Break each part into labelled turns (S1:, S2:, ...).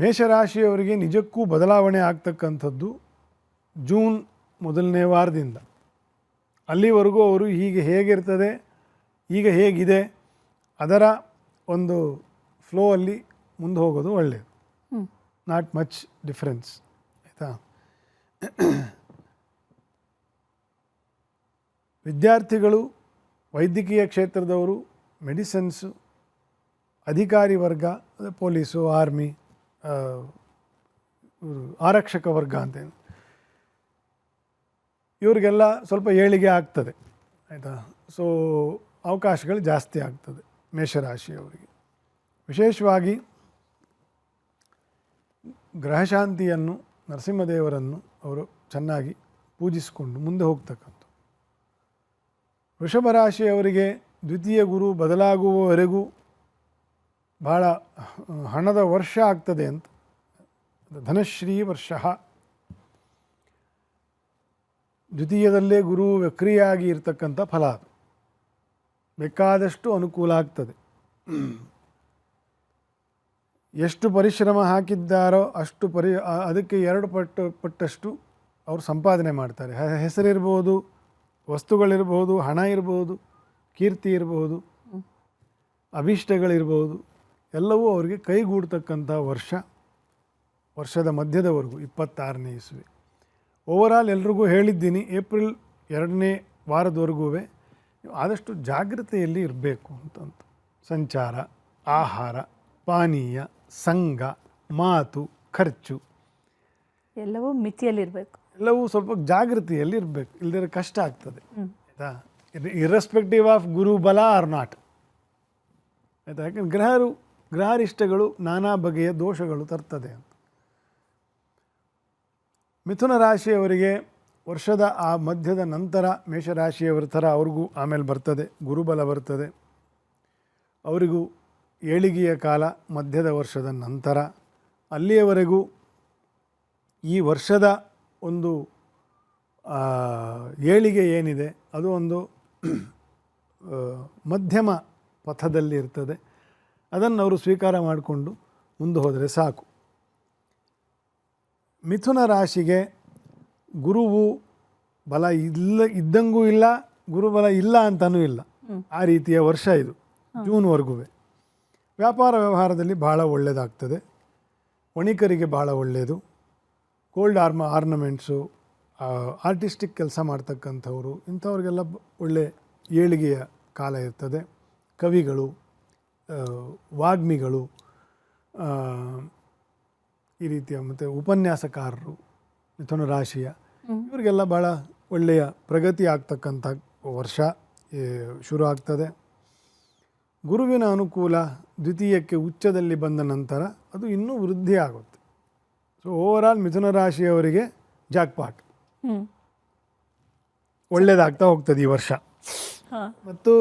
S1: ಮೇಷರಾಶಿಯವರಿಗೆ ನಿಜಕ್ಕೂ ಬದಲಾವಣೆ ಆಗ್ತಕ್ಕಂಥದ್ದು ಜೂನ್ ಮೊದಲನೇ ವಾರದಿಂದ. ಅಲ್ಲಿವರೆಗೂ ಅವರು ಹೀಗೆ ಹೇಗಿರ್ತದೆ, ಈಗ ಹೇಗಿದೆ ಅದರ ಒಂದು ಫ್ಲೋ ಅಲ್ಲಿ ಮುಂದೆ ಹೋಗೋದು ಒಳ್ಳೆಯದು. ನಾಟ್ ಮಚ್ ಡಿಫ್ರೆನ್ಸ್, ಆಯಿತಾ. ವಿದ್ಯಾರ್ಥಿಗಳು, ವೈದ್ಯಕೀಯ ಕ್ಷೇತ್ರದವರು, ಮೆಡಿಸಿನ್ಸು, ಅಧಿಕಾರಿ ವರ್ಗ, ಪೊಲೀಸು, ಆರ್ಮಿ, ಆರಕ್ಷಕ ವರ್ಗ ಅಂತೇನು, ಇವರಿಗೆಲ್ಲ ಸ್ವಲ್ಪ ಏಳಿಗೆ ಆಗ್ತದೆ, ಆಯಿತಾ. ಸೊ ಅವಕಾಶಗಳು ಜಾಸ್ತಿ ಆಗ್ತದೆ ಮೇಷರಾಶಿಯವರಿಗೆ. ವಿಶೇಷವಾಗಿ ಗ್ರಹಶಾಂತಿಯನ್ನು, ನರಸಿಂಹದೇವರನ್ನು ಅವರು ಚೆನ್ನಾಗಿ ಪೂಜಿಸಿಕೊಂಡು ಮುಂದೆ ಹೋಗ್ತಕ್ಕಂಥ. ವೃಷಭ ರಾಶಿಯವರಿಗೆ ದ್ವಿತೀಯ ಗುರು ಬದಲಾಗುವವರೆಗೂ ಭಾಳ ಹಣದ ವರ್ಷ ಆಗ್ತದೆ ಅಂತ, ಧನಶ್ರೀ ವರ್ಷ. ದ್ವಿತೀಯದಲ್ಲೇ ಗುರು ವಕ್ರಿಯಾಗಿ ಇರ್ತಕ್ಕಂಥ ಫಲ ಅದು. ಬೇಕಾದಷ್ಟು ಅನುಕೂಲ ಆಗ್ತದೆ. ಎಷ್ಟು ಪರಿಶ್ರಮ ಹಾಕಿದ್ದಾರೋ ಅಷ್ಟು ಅದಕ್ಕೆ ಎರಡು ಪಟ್ಟಷ್ಟು ಅವರು ಸಂಪಾದನೆ ಮಾಡ್ತಾರೆ. ಹೆಸರಿರ್ಬೋದು, ವಸ್ತುಗಳಿರ್ಬೋದು, ಹಣ ಇರ್ಬೋದು, ಕೀರ್ತಿ ಇರ್ಬೋದು, ಅಭೀಷ್ಟಗಳಿರ್ಬೋದು, ಎಲ್ಲವೂ ಅವರಿಗೆ ಕೈಗೂಡ್ತಕ್ಕಂಥ ವರ್ಷದ ಮಧ್ಯದವರೆಗೂ 26ನೇ ಇಸ್ವಿ. ಓವರಾಲ್ ಎಲ್ರಿಗೂ ಹೇಳಿದ್ದೀನಿ, ಏಪ್ರಿಲ್ 2ನೇ ವಾರದವರೆಗೂ ಆದಷ್ಟು ಜಾಗ್ರತೆಯಲ್ಲಿ ಇರಬೇಕು ಅಂತಂತ. ಸಂಚಾರ, ಆಹಾರ, ಪಾನೀಯ, ಸಂಘ, ಮಾತು, ಖರ್ಚು
S2: ಎಲ್ಲವೂ ಮಿತಿಯಲ್ಲಿರಬೇಕು.
S1: ಎಲ್ಲವೂ ಸ್ವಲ್ಪ ಜಾಗೃತಿಯಲ್ಲಿ ಇರಬೇಕು, ಇಲ್ಲದಿರೋ ಕಷ್ಟ ಆಗ್ತದೆ, ಆಯಿತಾ. ಇರ್ರೆಸ್ಪೆಕ್ಟಿವ್ ಆಫ್ ಗುರು ಬಲ ಆರ್ ನಾಟ್, ಆಯಿತಾ. ಯಾಕಂದ್ರೆ ಗ್ರಹರಿಷ್ಟಗಳು ನಾನಾ ಬಗೆಯ ದೋಷಗಳು ತರ್ತದೆ ಅಂತ. ಮಿಥುನ ರಾಶಿಯವರಿಗೆ ವರ್ಷದ ಆ ಮಧ್ಯದ ನಂತರ ಮೇಷರಾಶಿಯವರ ಥರ ಅವ್ರಿಗೂ ಆಮೇಲೆ ಬರ್ತದೆ, ಗುರುಬಲ ಬರ್ತದೆ. ಅವರಿಗೂ ಏಳಿಗೆಯ ಕಾಲ ಮಧ್ಯದ ವರ್ಷದ ನಂತರ. ಅಲ್ಲಿಯವರೆಗೂ ಈ ವರ್ಷದ ಒಂದು ಏಳಿಗೆ ಏನಿದೆ ಅದು ಒಂದು ಮಧ್ಯಮ ಪಥದಲ್ಲಿ ಇರ್ತದೆ. ಅದನ್ನು ಅವರು ಸ್ವೀಕಾರ ಮಾಡಿಕೊಂಡು ಮುಂದೆ ಹೋದರೆ ಸಾಕು. ಮಿಥುನ ರಾಶಿಗೆ ಗುರುವು ಬಲ ಇದ್ದಂಗೂ ಇಲ್ಲ, ಗುರುಬಲ ಇಲ್ಲ ಅಂತನೂ ಇಲ್ಲ, ಆ ರೀತಿಯ ವರ್ಷ ಇದು ಜೂನ್ವರೆಗೂ. ವ್ಯಾಪಾರ ವ್ಯವಹಾರದಲ್ಲಿ ಭಾಳ ಒಳ್ಳೆಯದಾಗ್ತದೆ. ವಣಿಕರಿಗೆ ಭಾಳ ಒಳ್ಳೆಯದು. ಗೋಲ್ಡ್ ಆರ್ನಮೆಂಟ್ಸು, ಆರ್ಟಿಸ್ಟಿಕ್ ಕೆಲಸ ಮಾಡ್ತಕ್ಕಂಥವ್ರು, ಇಂಥವ್ರಿಗೆಲ್ಲ ಒಳ್ಳೆಯ ಏಳಿಗೆಯ ಕಾಲ ಇರ್ತದೆ. ಕವಿಗಳು, ವಾಗ್ಮಿಗಳು, ಈ ರೀತಿಯ ಮತ್ತು ಉಪನ್ಯಾಸಕಾರರು, ಮಿಥುನ ರಾಶಿಯ ಇವರಿಗೆಲ್ಲ ಭಾಳ ಒಳ್ಳೆಯ ಪ್ರಗತಿ ಆಗ್ತಕ್ಕಂಥ ವರ್ಷ ಶುರು ಆಗ್ತದೆ. ಗುರುವಿನ ಅನುಕೂಲ ದ್ವಿತೀಯಕ್ಕೆ ಉಚ್ಚದಲ್ಲಿ ಬಂದ ನಂತರ ಅದು ಇನ್ನೂ ವೃದ್ಧಿ ಆಗುತ್ತೆ. ಸೊ ಓವರಾಲ್ ಮಿಥುನ ರಾಶಿಯವರಿಗೆ ಜಾಕ್ಪಾಟ್, ಒಳ್ಳೆಯದಾಗ್ತಾ ಹೋಗ್ತದೆ ಈ ವರ್ಷ. ಮತ್ತು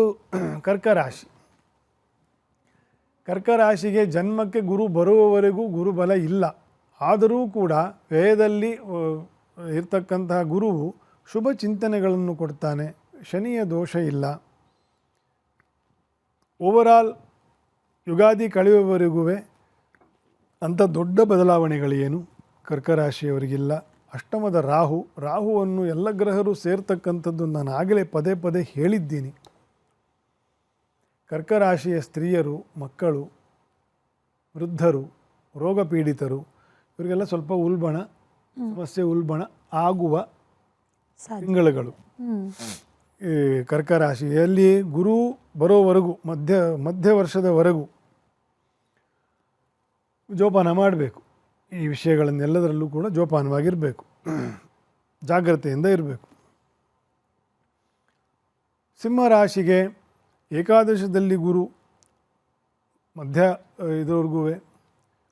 S1: ಕರ್ಕರಾಶಿಗೆ ಜನ್ಮಕ್ಕೆ ಗುರು ಬರುವವರೆಗೂ ಗುರುಬಲ ಇಲ್ಲ. ಆದರೂ ಕೂಡ ವ್ಯಯದಲ್ಲಿ ಇರ್ತಕ್ಕಂತಹ ಗುರುವು ಶುಭ ಚಿಂತನೆಗಳನ್ನು ಕೊಡ್ತಾನೆ, ಶನಿಯ ದೋಷ ಇಲ್ಲ. ಓವರಾಲ್ ಯುಗಾದಿ ಕಳೆಯುವವರೆಗೂ ಅಂಥ ದೊಡ್ಡ ಬದಲಾವಣೆಗಳೇನು ಕರ್ಕರಾಶಿಯವರಿಗಿಲ್ಲ. ಅಷ್ಟಮದ ರಾಹುವನ್ನು ಎಲ್ಲ ಗ್ರಹರು ಸೇರ್ತಕ್ಕಂಥದ್ದು ನಾನು ಆಗಲೇ ಪದೇ ಪದೇ ಹೇಳಿದ್ದೀನಿ. ಕರ್ಕರಾಶಿಯ ಸ್ತ್ರೀಯರು, ಮಕ್ಕಳು, ವೃದ್ಧರು, ರೋಗ ಪೀಡಿತರು ಇವರಿಗೆಲ್ಲ ಸ್ವಲ್ಪ ಸಮಸ್ಯೆ ಆಗುವ ತಿಂಗಳುಗಳು ಈ ಕರ್ಕರಾಶಿಯಲ್ಲಿ. ಗುರು ಬರೋವರೆಗೂ ಮಧ್ಯ ವರ್ಷದವರೆಗೂ ಜೋಪಾನ ಮಾಡಬೇಕು. ಈ ವಿಷಯಗಳನ್ನೆಲ್ಲದರಲ್ಲೂ ಕೂಡ ಜೋಪಾನವಾಗಿರಬೇಕು, ಜಾಗ್ರತೆಯಿಂದ ಇರಬೇಕು. ಸಿಂಹರಾಶಿಗೆ ಏಕಾದಶದಲ್ಲಿ ಗುರು ಇದರವರೆಗೂ,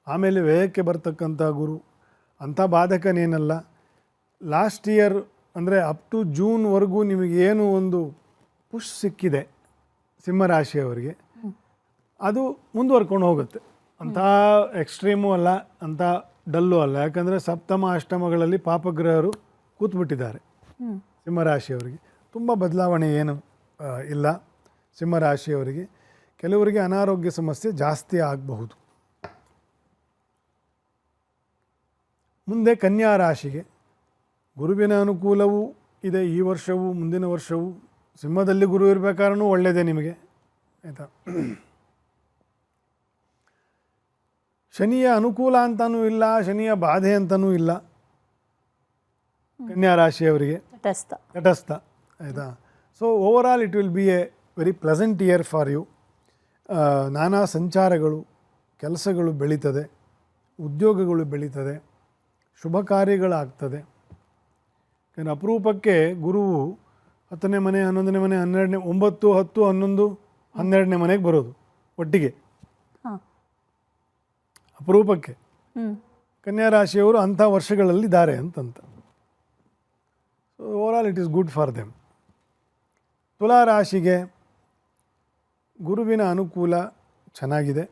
S1: ಆಮೇಲೆ ವ್ಯಯಕ್ಕೆ ಬರ್ತಕ್ಕಂಥ ಗುರು ಅಂಥ ಬಾಧಕನೇನಲ್ಲ. ಲಾಸ್ಟ್ ಇಯರ್ ಅಂದರೆ ಅಪ್ ಟು ಜೂನ್ವರೆಗೂ ನಿಮಗೇನು ಒಂದು ಪುಷ್ ಸಿಕ್ಕಿದೆ ಸಿಂಹರಾಶಿಯವರಿಗೆ, ಅದು ಮುಂದುವರ್ಕೊಂಡು ಹೋಗುತ್ತೆ. ಅಂಥ ಎಕ್ಸ್ಟ್ರೀಮು ಅಲ್ಲ, ಅಂಥ ಡಲ್ಲು ಅಲ್ಲ. ಯಾಕಂದರೆ ಸಪ್ತಮ ಅಷ್ಟಮಗಳಲ್ಲಿ ಪಾಪಗ್ರಹರು ಕೂತ್ಬಿಟ್ಟಿದ್ದಾರೆ ಸಿಂಹರಾಶಿಯವರಿಗೆ. ತುಂಬ ಬದಲಾವಣೆ ಏನು ಇಲ್ಲ ಸಿಂಹರಾಶಿಯವರಿಗೆ. ಕೆಲವರಿಗೆ ಅನಾರೋಗ್ಯ ಸಮಸ್ಯೆ ಜಾಸ್ತಿ ಆಗಬಹುದು. ಮುಂದೆ ಕನ್ಯಾ ರಾಶಿಗೆ ಗುರುವಿನ ಅನುಕೂಲವೂ ಇದೆ ಈ ವರ್ಷವೂ ಮುಂದಿನ ವರ್ಷವೂ. ಸಿಂಹದಲ್ಲಿ ಗುರು ಇರಬೇಕಾದ್ರೂ ಒಳ್ಳೆಯದೇ ನಿಮಗೆ, ಆಯಿತಾ. ಶನಿಯ ಅನುಕೂಲ ಅಂತಲೂ ಇಲ್ಲ, ಶನಿಯ ಬಾಧೆ ಅಂತಲೂ ಇಲ್ಲ ಕನ್ಯಾ ರಾಶಿಯವರಿಗೆ, ತಟಸ್ಥ, ಆಯಿತಾ. So overall it will be a very pleasant year for you. ನಾನಾ ಸಂಚಾರಗಳು, ಕೆಲಸಗಳು ಬೆಳೀತದೆ, ಉದ್ಯೋಗಗಳು ಬೆಳೀತದೆ, ಶುಭ ಕಾರ್ಯಗಳಾಗ್ತದೆ. ಯಾಕಂದರೆ ಅಪರೂಪಕ್ಕೆ ಗುರುವು 10ನೇ ಮನೆ, 11ನೇ ಮನೆ, 12ನೇ, 9, 10, 11, 12ನೇ ಮನೆಗೆ ಬರೋದು ಒಟ್ಟಿಗೆ, ಅಪರೂಪಕ್ಕೆ. ಕನ್ಯಾ ರಾಶಿಯವರು ಅಂಥ ವರ್ಷಗಳಲ್ಲಿದ್ದಾರೆ ಅಂತಂತ. So overall it is good for them. ತುಲಾ ರಾಶಿಗೆ ಗುರುವಿನ ಅನುಕೂಲ ಚೆನ್ನಾಗಿದೆ.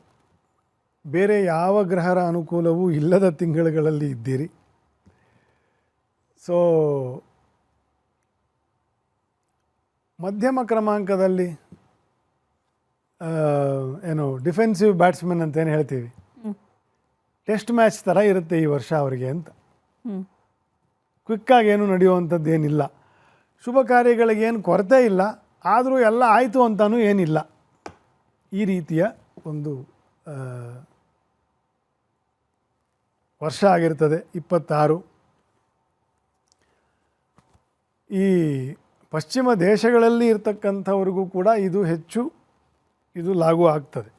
S1: ಬೇರೆ ಯಾವ ಗ್ರಹರ ಅನುಕೂಲವೂ ಇಲ್ಲದ ತಿಂಗಳುಗಳಲ್ಲಿ ಇದ್ದೀರಿ. ಸೊ ಮಧ್ಯಮ ಕ್ರಮಾಂಕದಲ್ಲಿ ಏನು ಡಿಫೆನ್ಸಿವ್ ಬ್ಯಾಟ್ಸ್ಮನ್ ಅಂತೇನು ಹೇಳ್ತೀವಿ, ಟೆಸ್ಟ್ ಮ್ಯಾಚ್ ಥರ ಇರುತ್ತೆ ಈ ವರ್ಷ ಅವರಿಗೆ ಅಂತ. ಕ್ವಿಕ್ಕಾಗಿ ಏನು ನಡೆಯುವಂಥದ್ದು ಏನಿಲ್ಲ, ಶುಭ ಕಾರ್ಯಗಳಿಗೇನು ಕೊರತೆ ಇಲ್ಲ, ಆದರೂ ಎಲ್ಲ ಆಯಿತು ಅಂತಲೂ ಏನಿಲ್ಲ. ಈ ರೀತಿಯ ಒಂದು ವರ್ಷ ಆಗಿರ್ತದೆ 26. ಈ ಪಶ್ಚಿಮ ದೇಶಗಳಲ್ಲಿ ಇರ್ತಕ್ಕಂಥವ್ರಿಗೂ ಕೂಡ ಇದು ಹೆಚ್ಚು ಲಾಗೂ ಆಗ್ತದೆ,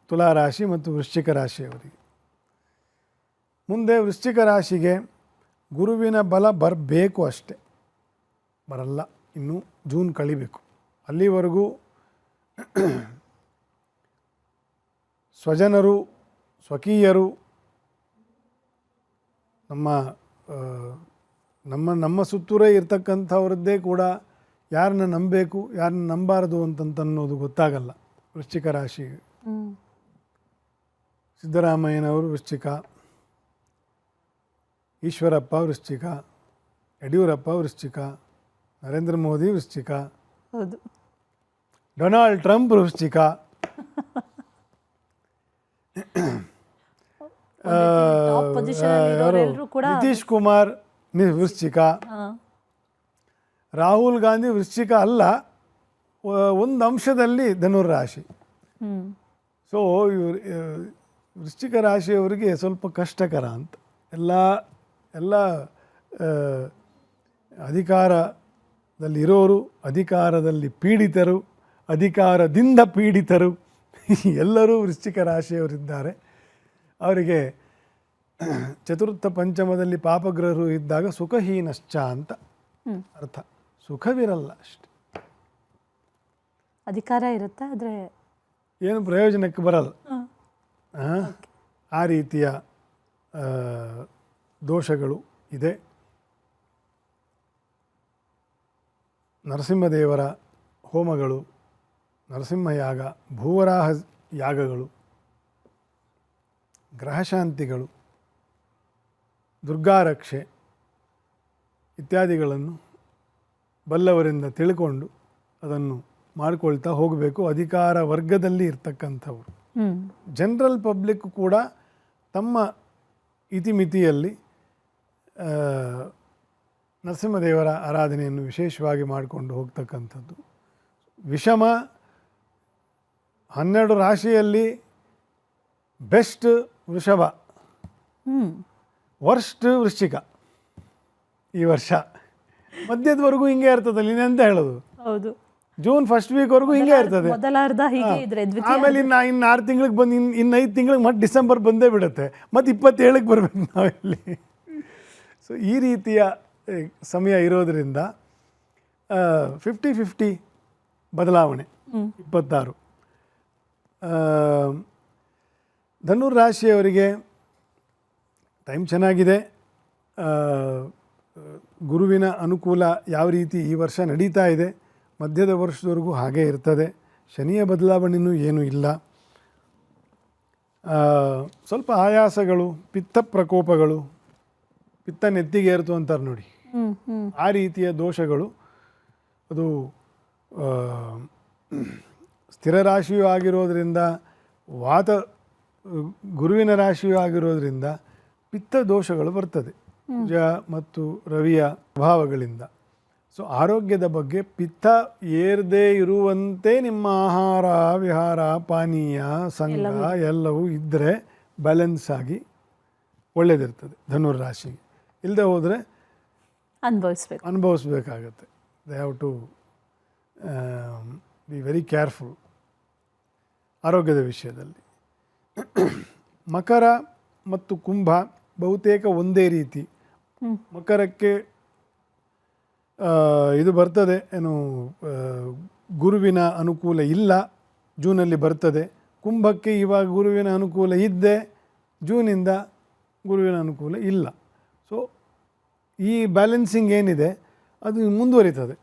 S1: ತುಲಾ ರಾಶಿ ಮತ್ತು ವೃಶ್ಚಿಕ ರಾಶಿಯವರಿಗೆ. ಮುಂದೆ ವೃಶ್ಚಿಕ ರಾಶಿಗೆ ಗುರುವಿನ ಬಲ ಬರಬೇಕು, ಅಷ್ಟೇ, ಬರಲ್ಲ. ಇನ್ನು ಜೂನ್ ಕಳಿಬೇಕು. ಅಲ್ಲಿವರೆಗೂ ಸ್ವಜನರು, ಸ್ವಕೀಯರು, ನಮ್ಮ ಸುತ್ತೂರೇ ಇರ್ತಕ್ಕಂಥವ್ರದ್ದೇ ಕೂಡ ಯಾರನ್ನ ನಂಬಬೇಕು, ಯಾರನ್ನ ನಂಬಾರದು ಅಂತನ್ನೋದು ಗೊತ್ತಾಗಲ್ಲ ವೃಶ್ಚಿಕ ರಾಶಿಗೆ. ಸಿದ್ದರಾಮಯ್ಯನವರು ವೃಶ್ಚಿಕ, ಈಶ್ವರಪ್ಪ ವೃಶ್ಚಿಕ, ಯಡಿಯೂರಪ್ಪ ವೃಶ್ಚಿಕ, ನರೇಂದ್ರ ಮೋದಿ ವೃಶ್ಚಿಕ, ಡೊನಾಲ್ಡ್ ಟ್ರಂಪ್ ವೃಶ್ಚಿಕ, ನಿತೀಶ್ ಕುಮಾರ್ ವೃಶ್ಚಿಕ, ರಾಹುಲ್ ಗಾಂಧಿ ವೃಶ್ಚಿಕ ಅಲ್ಲ, ಒಂದು ಅಂಶದಲ್ಲಿ ಧನುರ್ರಾಶಿ. ಸೊ ಇವರು ವೃಶ್ಚಿಕ ರಾಶಿಯವರಿಗೆ ಸ್ವಲ್ಪ ಕಷ್ಟಕರ ಅಂತ. ಎಲ್ಲ ಅಧಿಕಾರದಲ್ಲಿರೋರು, ಅಧಿಕಾರದಲ್ಲಿ ಪೀಡಿತರು, ಅಧಿಕಾರದಿಂದ ಪೀಡಿತರು ಎಲ್ಲರೂ ವೃಶ್ಚಿಕ ರಾಶಿಯವರಿದ್ದಾರೆ. ಅವರಿಗೆ ಚತುರ್ಥ ಪಂಚಮದಲ್ಲಿ ಪಾಪಗ್ರಹರು ಇದ್ದಾಗ ಸುಖಹೀನಶ್ಚ ಅಂತ ಅರ್ಥ. ಸುಖವಿರಲ್ಲ ಅಷ್ಟೆ,
S2: ಅಧಿಕಾರ ಇರುತ್ತೆ, ಆದರೆ
S1: ಏನು ಪ್ರಯೋಜನಕ್ಕೆ ಬರಲ್ಲ. ಆ ರೀತಿಯ ದೋಷಗಳು ಇದೆ. ನರಸಿಂಹದೇವರ ಹೋಮಗಳು, ನರಸಿಂಹಯಾಗ, ಭೂವರಾಹ ಯಾಗಗಳು, ಗ್ರಹಶಾಂತಿಗಳು, ದುರ್ಗಾರಕ್ಷೆ ಇತ್ಯಾದಿಗಳನ್ನು ಬಲ್ಲವರಿಂದ ತಿಳ್ಕೊಂಡು ಅದನ್ನು ಮಾಡಿಕೊಳ್ತಾ ಹೋಗಬೇಕು. ಅಧಿಕಾರ ವರ್ಗದಲ್ಲಿ ಇರ್ತಕ್ಕಂಥವ್ರು, ಜನರಲ್ ಪಬ್ಲಿಕ್ ಕೂಡ ತಮ್ಮ ಇತಿಮಿತಿಯಲ್ಲಿ ನರಸಿಂಹದೇವರ ಆರಾಧನೆಯನ್ನು ವಿಶೇಷವಾಗಿ ಮಾಡಿಕೊಂಡು ಹೋಗ್ತಕ್ಕಂಥದ್ದು. ವಿಷಮ 12 ರಾಶಿಯಲ್ಲಿ ಬೆಸ್ಟ್ ವೃಷಭ, ವರ್ಸ್ಟ್ ವೃಶ್ಚಿಕ. ಈ ವರ್ಷ ಮಧ್ಯದವರೆಗೂ ಹಿಂಗೆ ಇರ್ತದಲ್ಲಿ, ಇನ್ನೆಂತ ಹೇಳೋದು,
S2: ಹೌದು,
S1: ಜೂನ್ ಫಸ್ಟ್ ವೀಕ್ವರೆಗೂ ಹಿಂಗೆ ಇರ್ತದೆ. ಆಮೇಲೆ ಇನ್ನು 6 ತಿಂಗಳಿಗೆ ಬಂದು ಇನ್ನು 5 ತಿಂಗಳಿಗೆ ಮತ್ತೆ ಡಿಸೆಂಬರ್ ಬಂದೇ ಬಿಡುತ್ತೆ, ಮತ್ತು 27ಕ್ಕೆ ಬರಬೇಕು ನಾವೆಲ್ಲಿ. ಸೊ ಈ ರೀತಿಯ ಸಮಯ ಇರೋದರಿಂದ 50-50 ಬದಲಾವಣೆ 26. ಧನುರಾಶಿಯವರಿಗೆ ಟೈಮ್ ಚೆನ್ನಾಗಿದೆ. ಗುರುವಿನ ಅನುಕೂಲ ಯಾವ ರೀತಿ ಈ ವರ್ಷ ನಡೀತಾ ಇದೆ, ಮಧ್ಯದ ವರ್ಷದವರೆಗೂ ಹಾಗೇ ಇರ್ತದೆ. ಶನಿಯ ಬದಲಾವಣೆಯೂ ಏನೂ ಇಲ್ಲ. ಸ್ವಲ್ಪ ಆಯಾಸಗಳು, ಪಿತ್ತ ಪ್ರಕೋಪಗಳು, ಪಿತ್ತ ನೆತ್ತಿಗೆ ಏರ್ತು ಅಂತಾರೆ ನೋಡಿ, ಆ ರೀತಿಯ ದೋಷಗಳು. ಅದು ಸ್ಥಿರ ರಾಶಿಯೂ ಆಗಿರೋದ್ರಿಂದ, ವಾತ ಗುರುವಿನ ರಾಶಿಯೂ ಆಗಿರೋದ್ರಿಂದ ಪಿತ್ತ ದೋಷಗಳು ಬರ್ತದೆ ಕುಜ ಮತ್ತು ರವಿಯ ಪ್ರಭಾವಗಳಿಂದ. ಸೊ ಆರೋಗ್ಯದ ಬಗ್ಗೆ ಪಿತ್ತ ಏರದೇ ಇರುವಂತೆ ನಿಮ್ಮ ಆಹಾರ ವಿಹಾರ ಪಾನೀಯ ಸಂಘ ಎಲ್ಲವೂ ಇದ್ದರೆ ಬ್ಯಾಲೆನ್ಸ್ ಆಗಿ ಒಳ್ಳೆಯದಿರ್ತದೆ ಧನುರ್ರಾಶಿಗೆ. ಇಲ್ಲದೆ ಹೋದರೆ ಅನುಭವಿಸ್ಬೇಕಾಗತ್ತೆ. They have to be very careful ಆರೋಗ್ಯದ ವಿಷಯದಲ್ಲಿ. ಮಕರ ಮತ್ತು ಕುಂಭ ಬಹುತೇಕ ಒಂದೇ ರೀತಿ. ಮಕರಕ್ಕೆ ಇದು ಬರ್ತದೆ ಏನು ಗುರುವಿನ ಅನುಕೂಲ ಇಲ್ಲ, ಜೂನಲ್ಲಿ ಬರ್ತದೆ. ಕುಂಭಕ್ಕೆ ಇವಾಗ ಗುರುವಿನ ಅನುಕೂಲ ಇದ್ದೆ, ಜೂನಿಂದ ಗುರುವಿನ ಅನುಕೂಲ ಇಲ್ಲ. ಸೊ ಈ ಬ್ಯಾಲೆನ್ಸಿಂಗ್ ಏನಿದೆ ಅದು ಮುಂದುವರಿತದೆ.